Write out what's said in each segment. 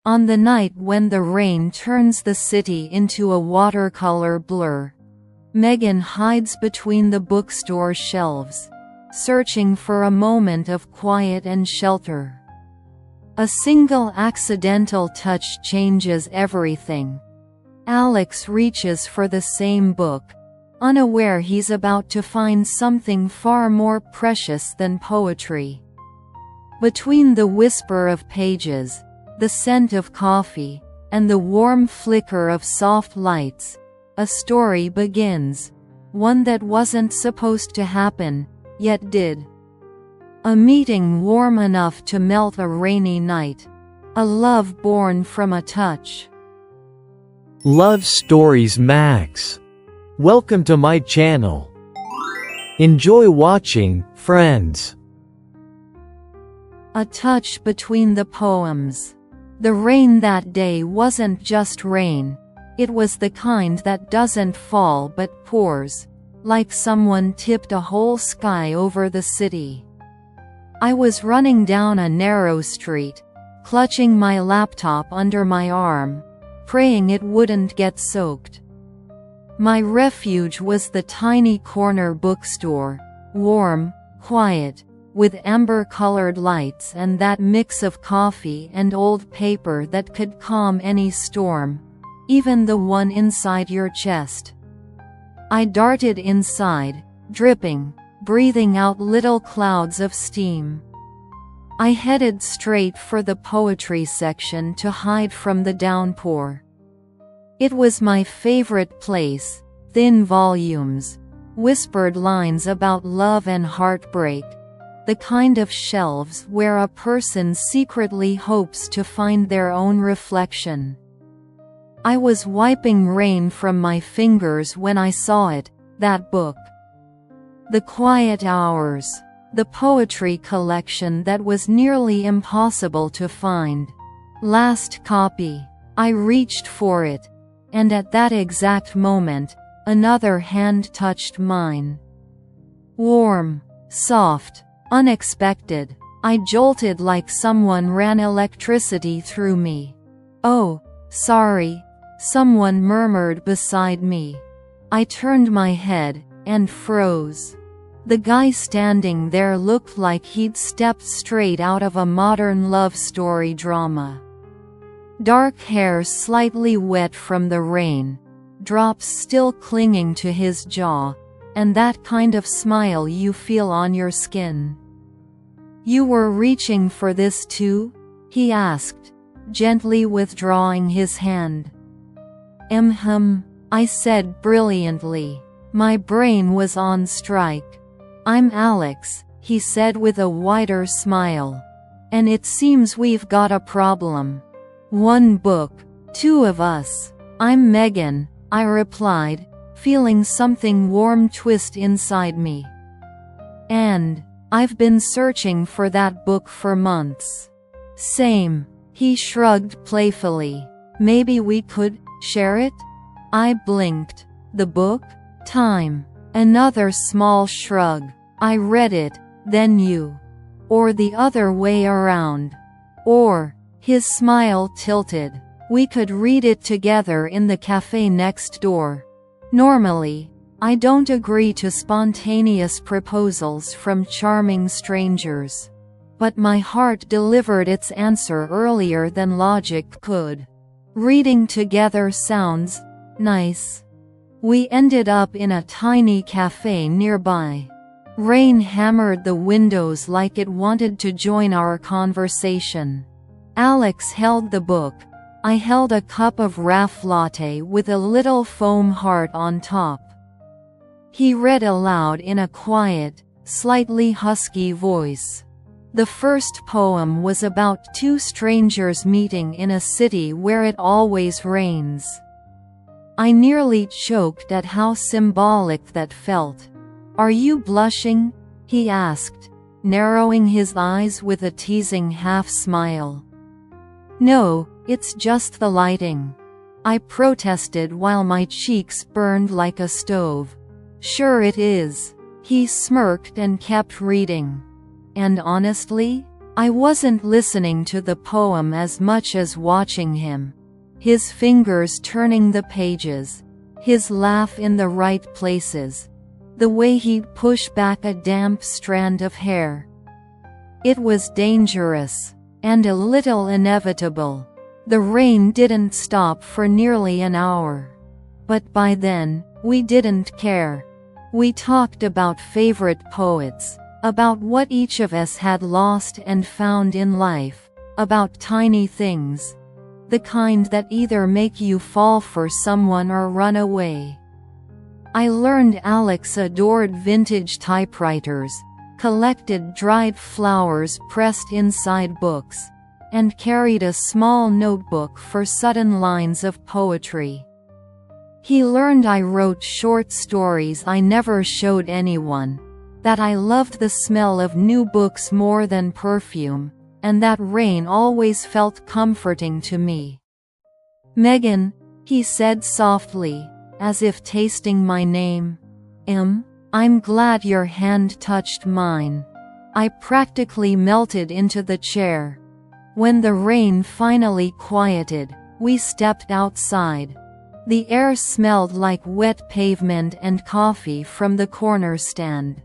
On the night when the rain turns the city into a watercolor blur, Megan hides between the bookstore shelves, searching for a moment of quiet and shelter. A single accidental touch changes everything. Alex reaches for the same book, unaware he's about to find something far more precious than poetry. Between the whisper of pages, the scent of coffee, and the warm flicker of soft lights, a story begins, one that wasn't supposed to happen, yet did. A meeting warm enough to melt a rainy night, a love born from a touch. Love Stories Max. Welcome to my channel. Enjoy watching, friends. A touch between the poems. The rain that day wasn't just rain, it was the kind that doesn't fall but pours, like someone tipped a whole sky over the city. I was running down a narrow street, clutching my laptop under my arm, praying it wouldn't get soaked. My refuge was the tiny corner bookstore, warm, quiet, with amber-colored lights and that mix of coffee and old paper that could calm any storm, even the one inside your chest. I darted inside, dripping, breathing out little clouds of steam. I headed straight for the poetry section to hide from the downpour. It was my favorite place, thin volumes, whispered lines about love and heartbreak, the kind of shelves where a person secretly hopes to find their own reflection. I was wiping rain from my fingers when I saw it, that book. The Quiet Hours, the poetry collection that was nearly impossible to find. Last copy. I reached for it, and at that exact moment, another hand touched mine. Warm, soft, unexpected. I jolted like someone ran electricity through me. "Oh, sorry," someone murmured beside me. I turned my head, and froze. The guy standing there looked like he'd stepped straight out of a modern love story drama. Dark hair slightly wet from the rain, drops still clinging to his jaw, and that kind of smile you feel on your skin. "You were reaching for this too?" he asked, gently withdrawing his hand. I said brilliantly. My brain was on strike. "I'm Alex," he said with a wider smile. "And it seems we've got a problem. One book, two of us." "I'm Megan," I replied, feeling something warm twist inside me. "And I've been searching for that book for months." "Same," he shrugged playfully. "Maybe we could share it?" I blinked. "The book? Time." Another small shrug. "I read it, then you." "Or the other way around." "Or," his smile tilted, "we could read it together in the cafe next door." Normally, I don't agree to spontaneous proposals from charming strangers. But my heart delivered its answer earlier than logic could. Reading together sounds nice. We ended up in a tiny cafe nearby. Rain hammered the windows like it wanted to join our conversation. Alex held the book. I held a cup of Raf latte with a little foam heart on top. He read aloud in a quiet, slightly husky voice. The first poem was about two strangers meeting in a city where it always rains. I nearly choked at how symbolic that felt. "Are you blushing?" he asked, narrowing his eyes with a teasing half-smile. "No, it's just the lighting," I protested while my cheeks burned like a stove. "Sure it is." He smirked and kept reading. "And honestly, I wasn't listening to the poem as much as watching him. His fingers turning the pages. His laugh in the right places. The way he'd push back a damp strand of hair. It was dangerous. And a little inevitable. The rain didn't stop for nearly an hour. But by then, we didn't care. We talked about favorite poets, about what each of us had lost and found in life, about tiny things. The kind that either make you fall for someone or run away. I learned Alex adored vintage typewriters, collected dried flowers pressed inside books, and carried a small notebook for sudden lines of poetry. He learned I wrote short stories I never showed anyone, that I loved the smell of new books more than perfume, and that rain always felt comforting to me. "Megan," he said softly, as if tasting my name. I'm glad your hand touched mine." I practically melted into the chair. When the rain finally quieted, we stepped outside. The air smelled like wet pavement and coffee from the corner stand.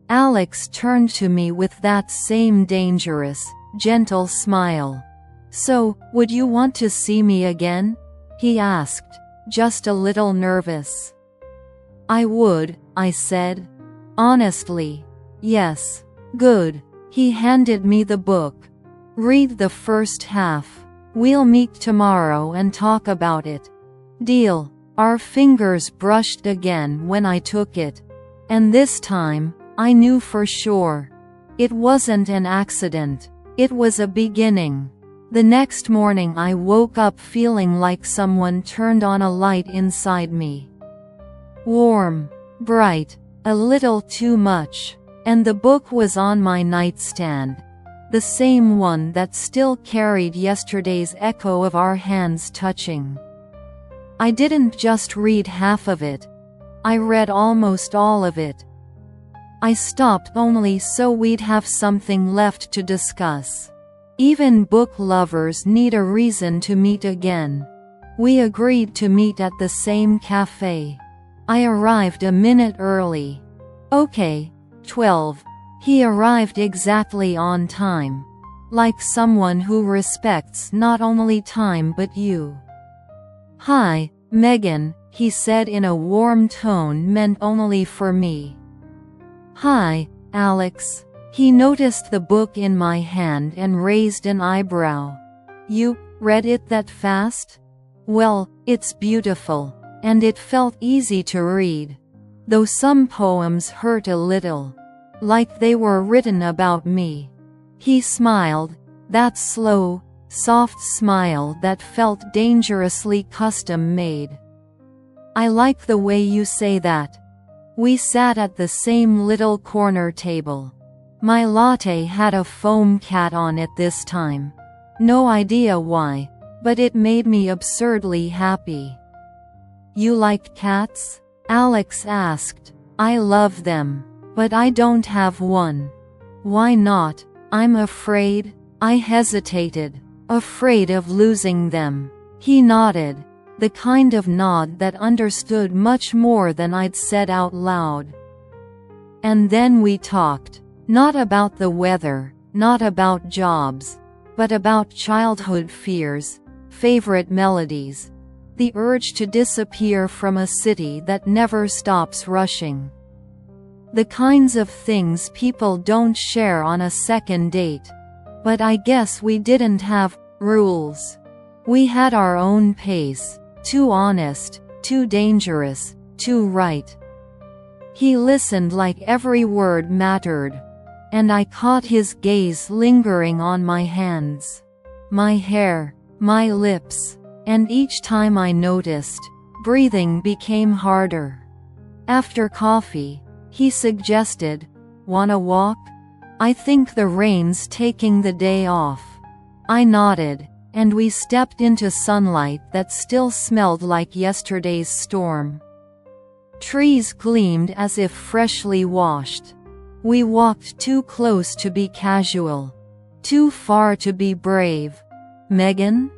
Alex turned to me with that same dangerous, gentle smile. "So, would you want to see me again?" he asked, just a little nervous. "I would," I said. "Honestly. Yes." "Good." He handed me the book. "Read the first half. We'll meet tomorrow and talk about it." "Deal." Our fingers brushed again when I took it. And this time, I knew for sure. It wasn't an accident. It was a beginning. The next morning I woke up feeling like someone turned on a light inside me. Warm. Bright. A little too much. And the book was on my nightstand. The same one that still carried yesterday's echo of our hands touching. I didn't just read half of it. I read almost all of it. I stopped only so we'd have something left to discuss. Even book lovers need a reason to meet again. We agreed to meet at the same cafe. I arrived a minute early. Okay, 12. He arrived exactly on time. Like someone who respects not only time but you. "Hi, Megan," he said in a warm tone meant only for me. "Hi, Alex." He noticed the book in my hand and raised an eyebrow. "You read it that fast?" "Well, it's beautiful. And it felt easy to read. Though some poems hurt a little. Like they were written about me." He smiled, that slow, soft smile that felt dangerously custom-made. "I like the way you say that." We sat at the same little corner table. My latte had a foam cat on it this time. No idea why, but it made me absurdly happy. "You like cats?" Alex asked. "I love them. But I don't have one." "Why not?" "I'm afraid." I hesitated. "Afraid of losing them." He nodded. The kind of nod that understood much more than I'd said out loud. And then we talked. Not about the weather, not about jobs, but about childhood fears, favorite melodies, the urge to disappear from a city that never stops rushing. The kinds of things people don't share on a second date. But I guess we didn't have rules. We had our own pace, too honest, too dangerous, too right. He listened like every word mattered. And I caught his gaze lingering on my hands, my hair, my lips, and each time I noticed, breathing became harder. After coffee, he suggested, "Wanna walk? I think the rain's taking the day off." I nodded, and we stepped into sunlight that still smelled like yesterday's storm. Trees gleamed as if freshly washed. We walked too close to be casual. Too far to be brave. Megan,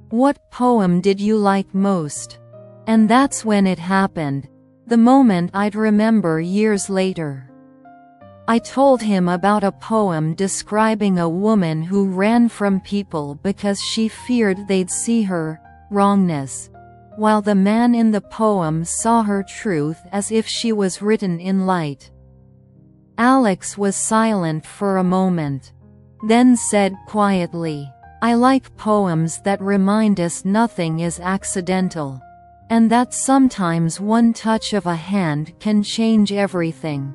what poem did you like most? And that's when it happened. The moment I'd remember years later. I told him about a poem describing a woman who ran from people because she feared they'd see her wrongness, while the man in the poem saw her truth as if she was written in light. Alex was silent for a moment, then said quietly, "I like poems that remind us nothing is accidental, and that sometimes one touch of a hand can change everything."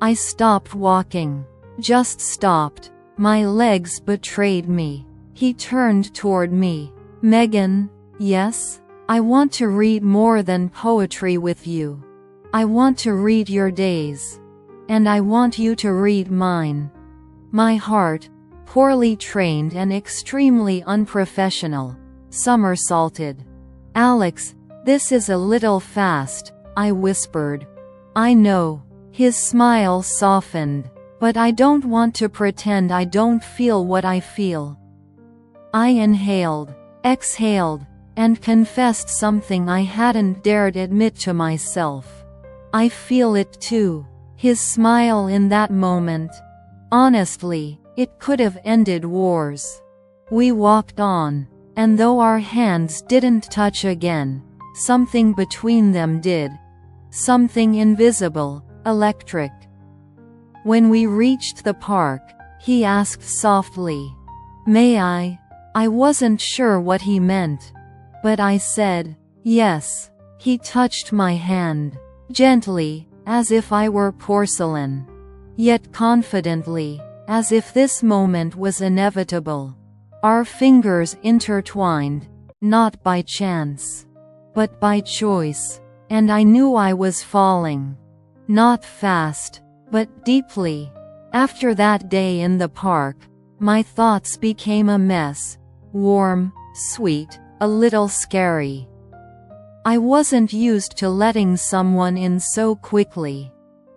I stopped walking. Just stopped. My legs betrayed me. He turned toward me. "Megan, yes? I want to read more than poetry with you. I want to read your days. And I want you to read mine." My heart, poorly trained and extremely unprofessional, somersaulted. "Alex, this is a little fast," I whispered. "I know." His smile softened. "But I don't want to pretend I don't feel what I feel." I inhaled, exhaled, and confessed something I hadn't dared admit to myself. "I feel it too." His smile in that moment. Honestly, it could have ended wars. We walked on, and though our hands didn't touch again, something between them did. Something invisible, electric. When we reached the park, he asked softly, "May I?" I wasn't sure what he meant, but I said, "Yes." He touched my hand, gently, as if I were porcelain, yet confidently, as if this moment was inevitable. Our fingers intertwined, not by chance, but by choice, and I knew I was falling. Not fast, but deeply. After that day in the park, my thoughts became a mess, warm, sweet, a little scary. I wasn't used to letting someone in so quickly.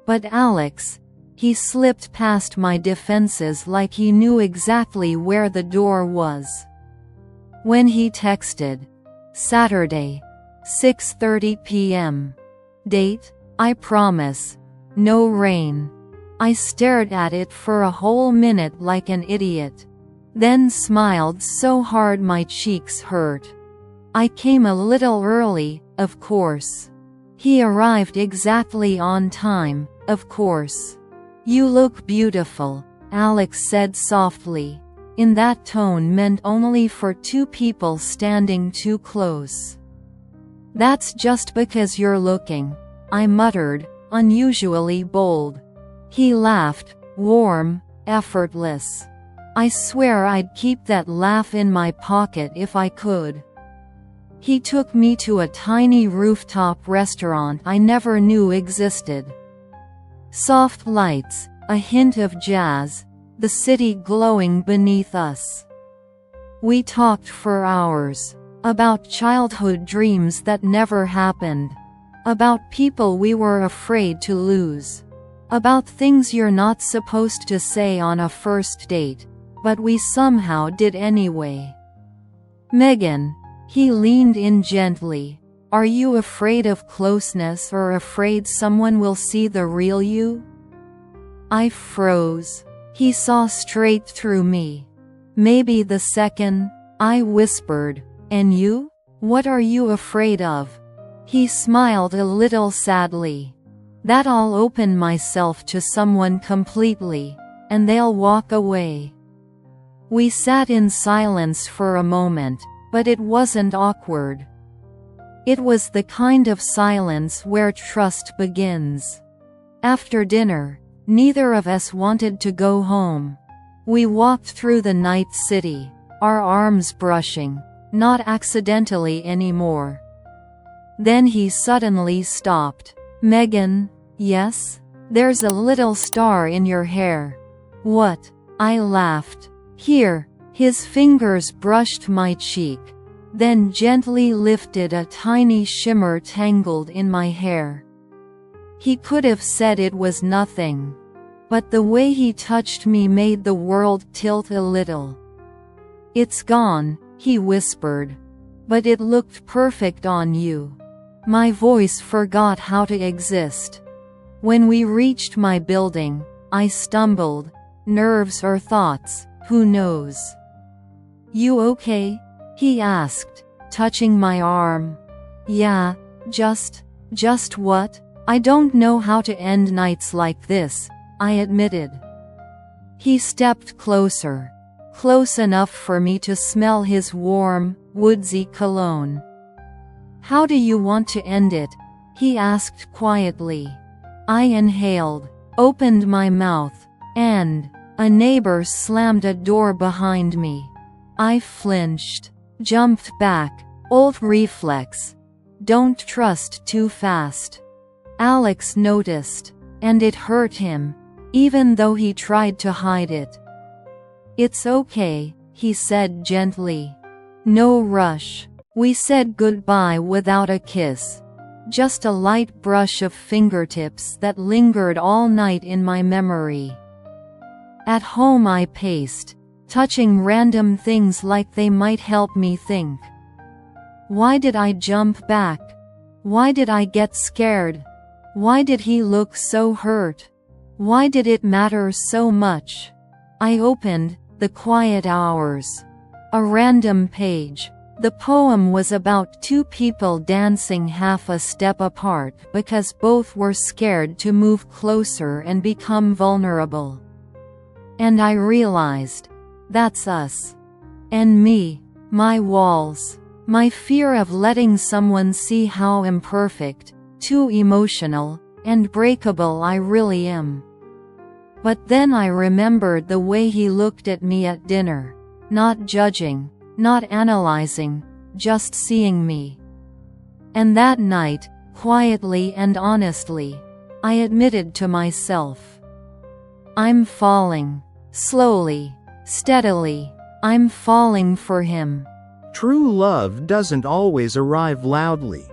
But Alex, he slipped past my defenses like he knew exactly where the door was. When he texted, "Saturday, 6:30 p.m. Date, I promise. No rain." I stared at it for a whole minute like an idiot, then smiled so hard my cheeks hurt. I came a little early, of course. He arrived exactly on time, of course. "You look beautiful," Alex said softly, in that tone meant only for two people standing too close. "That's just because you're looking," I muttered, unusually bold. He laughed, warm, effortless. I swear I'd keep that laugh in my pocket if I could. He took me to a tiny rooftop restaurant I never knew existed. Soft lights, a hint of jazz, the city glowing beneath us. We talked for hours. About childhood dreams that never happened. About people we were afraid to lose. About things you're not supposed to say on a first date, but we somehow did anyway. "Megan," he leaned in gently, "are you afraid of closeness or afraid someone will see the real you?" I froze. He saw straight through me. "Maybe the second," I whispered. "And you? What are you afraid of?" He smiled a little sadly. "That I'll open myself to someone completely, and they'll walk away." We sat in silence for a moment, but it wasn't awkward. It was the kind of silence where trust begins. After dinner, neither of us wanted to go home. We walked through the night city, our arms brushing, not accidentally anymore. Then he suddenly stopped. "Megan, yes? There's a little star in your hair." "What?" I laughed. "Here." His fingers brushed my cheek, then gently lifted a tiny shimmer tangled in my hair. He could have said it was nothing. but the way he touched me made the world tilt a little. "It's gone," he whispered. "But it looked perfect on you." My voice forgot how to exist. When we reached my building, I stumbled. Nerves or thoughts, who knows? "You okay?" he asked, touching my arm. "Yeah, just what? I don't know how to end nights like this," I admitted. He stepped closer. Close enough for me to smell his warm, woodsy cologne. "How do you want to end it?" he asked quietly. I inhaled, opened my mouth, and a neighbor slammed a door behind me. I flinched, jumped back, old reflex. Don't trust too fast. Alex noticed, and it hurt him, even though he tried to hide it. "It's okay," he said gently. "No rush." We said goodbye without a kiss. Just a light brush of fingertips that lingered all night in my memory. At home I paced, touching random things like they might help me think. Why did I jump back? Why did I get scared? Why did he look so hurt? Why did it matter so much? I opened The Quiet Hours. A random page. The poem was about two people dancing half a step apart because both were scared to move closer and become vulnerable. And I realized, that's us. And me, my walls, my fear of letting someone see how imperfect, too emotional, and breakable I really am. But then I remembered the way he looked at me at dinner, not judging, not analyzing, just seeing me. And that night, quietly and honestly, I admitted to myself, I'm falling. Slowly, steadily, I'm falling for him. True love doesn't always arrive loudly.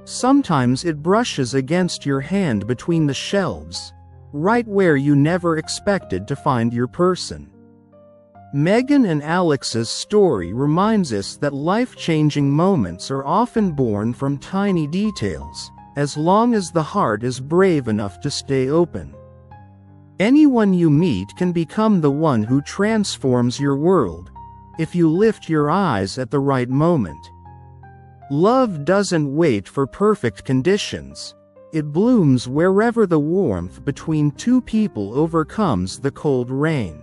Sometimes it brushes against your hand between the shelves, right where you never expected to find your person. Megan and Alex's story reminds us that life-changing moments are often born from tiny details, as long as the heart is brave enough to stay open. Anyone you meet can become the one who transforms your world, if you lift your eyes at the right moment. Love doesn't wait for perfect conditions. It blooms wherever the warmth between two people overcomes the cold rain.